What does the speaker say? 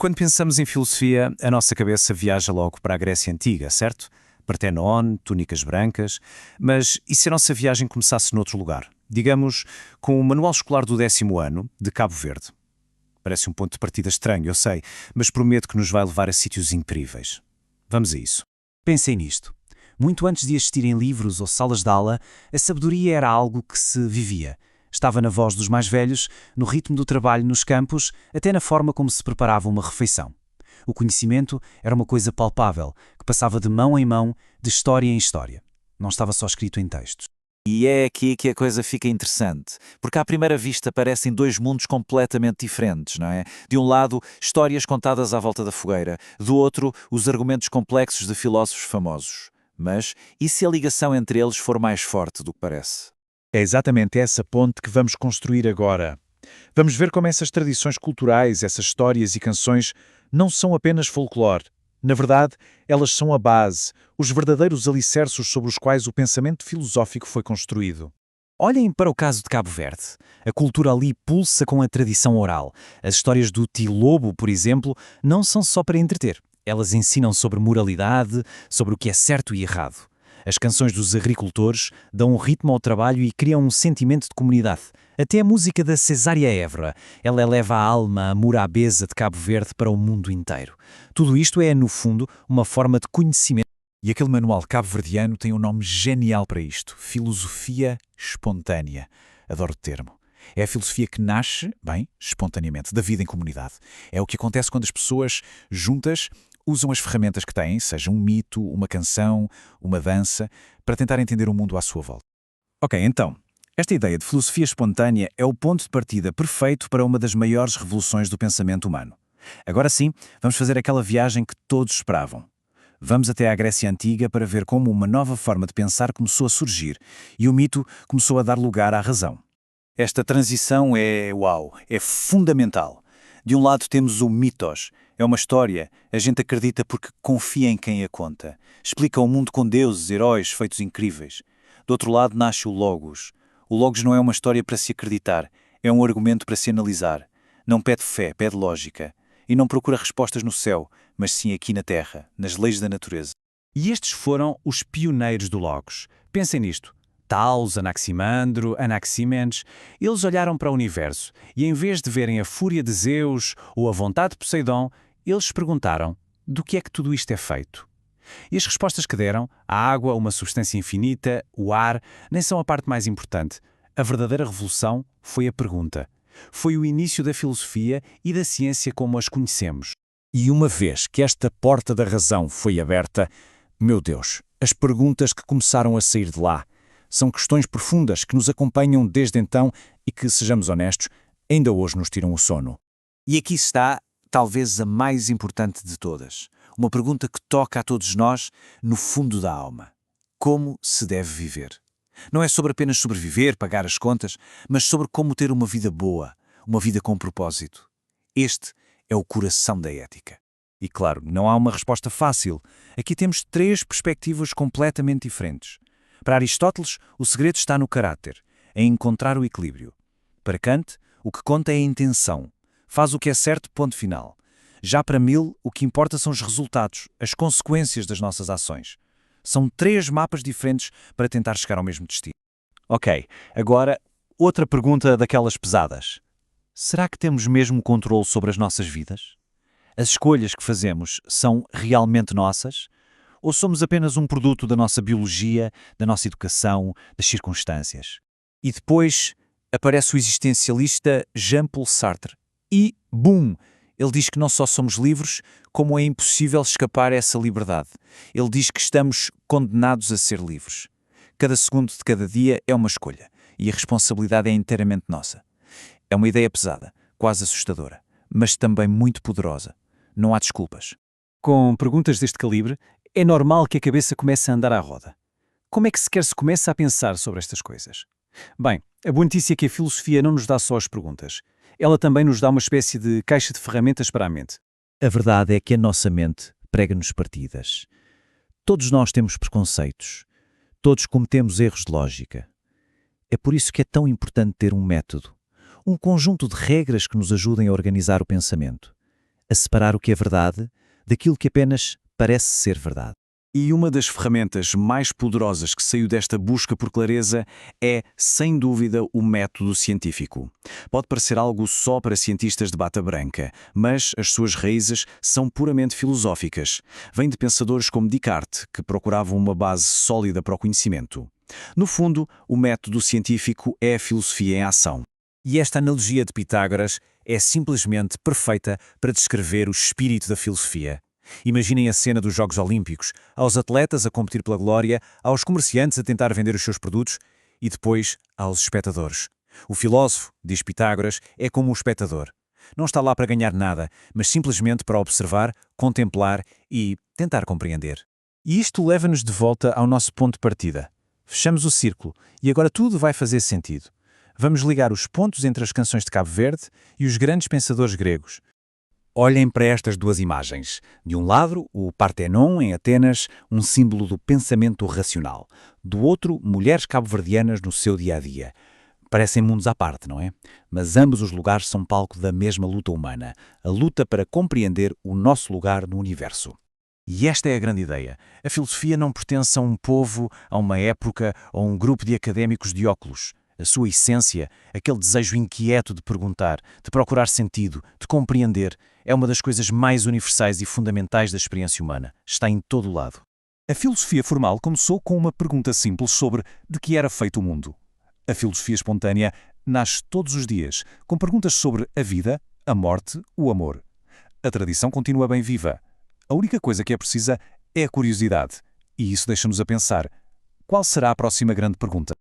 Quando pensamos em filosofia, a nossa cabeça viaja logo para a Grécia Antiga, certo? Partenon, túnicas brancas. Mas e se a nossa viagem começasse noutro lugar? Digamos, com o manual escolar do 10º ano, de Cabo Verde. Parece um ponto de partida estranho, eu sei, mas prometo que nos vai levar a sítios incríveis. Vamos a isso. Pensem nisto. Muito antes de existirem livros ou salas de aula, a sabedoria era algo que se vivia. Estava na voz dos mais velhos, no ritmo do trabalho nos campos, até na forma como se preparava uma refeição. O conhecimento era uma coisa palpável, que passava de mão em mão, de história em história. Não estava só escrito em textos. E é aqui que a coisa fica interessante, porque à primeira vista parecem dois mundos completamente diferentes, não é? De um lado, histórias contadas à volta da fogueira, do outro, os argumentos complexos de filósofos famosos. Mas e se a ligação entre eles for mais forte do que parece? É exatamente essa ponte que vamos construir agora. Vamos ver como essas tradições culturais, essas histórias e canções não são apenas folclore. Na verdade, elas são a base, os verdadeiros alicerces sobre os quais o pensamento filosófico foi construído. Olhem para o caso de Cabo Verde. A cultura ali pulsa com a tradição oral. As histórias do Tilobo, por exemplo, não são só para entreter. Elas ensinam sobre moralidade, sobre o que é certo e errado. As canções dos agricultores dão um ritmo ao trabalho e criam um sentimento de comunidade. Até a música da Cesária Évora, ela eleva a alma, a Morabeza de Cabo Verde para o mundo inteiro. Tudo isto é, no fundo, uma forma de conhecimento. E aquele manual cabo-verdiano tem um nome genial para isto: filosofia espontânea. Adoro o termo. É a filosofia que nasce, bem, espontaneamente, da vida em comunidade. É o que acontece quando as pessoas, juntas, usam as ferramentas que têm, seja um mito, uma canção, uma dança, para tentar entender o mundo à sua volta. Ok, então, esta ideia de filosofia espontânea é o ponto de partida perfeito para uma das maiores revoluções do pensamento humano. Agora sim, vamos fazer aquela viagem que todos esperavam. Vamos até à Grécia Antiga para ver como uma nova forma de pensar começou a surgir e o mito começou a dar lugar à razão. Esta transição é fundamental. De um lado temos o mitos. É uma história, a gente acredita porque confia em quem a conta. Explica o mundo com deuses, heróis, feitos incríveis. Do outro lado nasce o Logos. O Logos não é uma história para se acreditar, é um argumento para se analisar. Não pede fé, pede lógica. E não procura respostas no céu, mas sim aqui na terra, nas leis da natureza. E estes foram os pioneiros do Logos. Pensem nisto. Talos, Anaximandro, Anaximenes, eles olharam para o universo e, em vez de verem a fúria de Zeus ou a vontade de Poseidon, eles perguntaram: do que é que tudo isto é feito? E as respostas que deram, a água, uma substância infinita, o ar, nem são a parte mais importante. A verdadeira revolução foi a pergunta. Foi o início da filosofia e da ciência como as conhecemos. E uma vez que esta porta da razão foi aberta, meu Deus, as perguntas que começaram a sair de lá são questões profundas que nos acompanham desde então e que, sejamos honestos, ainda hoje nos tiram o sono. E aqui está, talvez, a mais importante de todas. Uma pergunta que toca a todos nós no fundo da alma. Como se deve viver? Não é sobre apenas sobreviver, pagar as contas, mas sobre como ter uma vida boa, uma vida com propósito. Este é o coração da ética. E claro, não há uma resposta fácil. Aqui temos 3 perspectivas completamente diferentes. Para Aristóteles, o segredo está no caráter, em encontrar o equilíbrio. Para Kant, o que conta é a intenção. Faz o que é certo, ponto final. Já para Mill, o que importa são os resultados, as consequências das nossas ações. São 3 mapas diferentes para tentar chegar ao mesmo destino. Ok, agora, outra pergunta daquelas pesadas. Será que temos mesmo controle sobre as nossas vidas? As escolhas que fazemos são realmente nossas? Ou somos apenas um produto da nossa biologia, da nossa educação, das circunstâncias? E depois aparece o existencialista Jean-Paul Sartre. E, boom! Ele diz que não só somos livres, como é impossível escapar a essa liberdade. Ele diz que estamos condenados a ser livres. Cada segundo de cada dia é uma escolha, e a responsabilidade é inteiramente nossa. É uma ideia pesada, quase assustadora, mas também muito poderosa. Não há desculpas. Com perguntas deste calibre, é normal que a cabeça comece a andar à roda. Como é que sequer se começa a pensar sobre estas coisas? Bem, a boa notícia é que a filosofia não nos dá só as perguntas. Ela também nos dá uma espécie de caixa de ferramentas para a mente. A verdade é que a nossa mente prega-nos partidas. Todos nós temos preconceitos. Todos cometemos erros de lógica. É por isso que é tão importante ter um método, um conjunto de regras que nos ajudem a organizar o pensamento. a separar o que é verdade daquilo que apenas parece ser verdade. E uma das ferramentas mais poderosas que saiu desta busca por clareza é, sem dúvida, o método científico. Pode parecer algo só para cientistas de bata branca, mas as suas raízes são puramente filosóficas. Vem de pensadores como Descartes, que procuravam uma base sólida para o conhecimento. No fundo, o método científico é a filosofia em ação. E esta analogia de Pitágoras é simplesmente perfeita para descrever o espírito da filosofia. Imaginem a cena dos Jogos Olímpicos, aos atletas a competir pela glória, aos comerciantes a tentar vender os seus produtos e depois aos espectadores. O filósofo, diz Pitágoras, é como um espectador. Não está lá para ganhar nada, mas simplesmente para observar, contemplar e tentar compreender. E isto leva-nos de volta ao nosso ponto de partida. Fechamos o círculo e agora tudo vai fazer sentido. Vamos ligar os pontos entre as canções de Cabo Verde e os grandes pensadores gregos. Olhem para estas duas imagens. De um lado, o Partenon, em Atenas, um símbolo do pensamento racional. Do outro, mulheres cabo-verdianas no seu dia-a-dia. Parecem mundos à parte, não é? Mas ambos os lugares são palco da mesma luta humana, a luta para compreender o nosso lugar no universo. E esta é a grande ideia. A filosofia não pertence a um povo, a uma época ou a um grupo de académicos de óculos. A sua essência, aquele desejo inquieto de perguntar, de procurar sentido, de compreender, é uma das coisas mais universais e fundamentais da experiência humana. Está em todo o lado. A filosofia formal começou com uma pergunta simples sobre de que era feito o mundo. A filosofia espontânea nasce todos os dias, com perguntas sobre a vida, a morte, o amor. A tradição continua bem viva. A única coisa que é precisa é a curiosidade. E isso deixa-nos a pensar: qual será a próxima grande pergunta?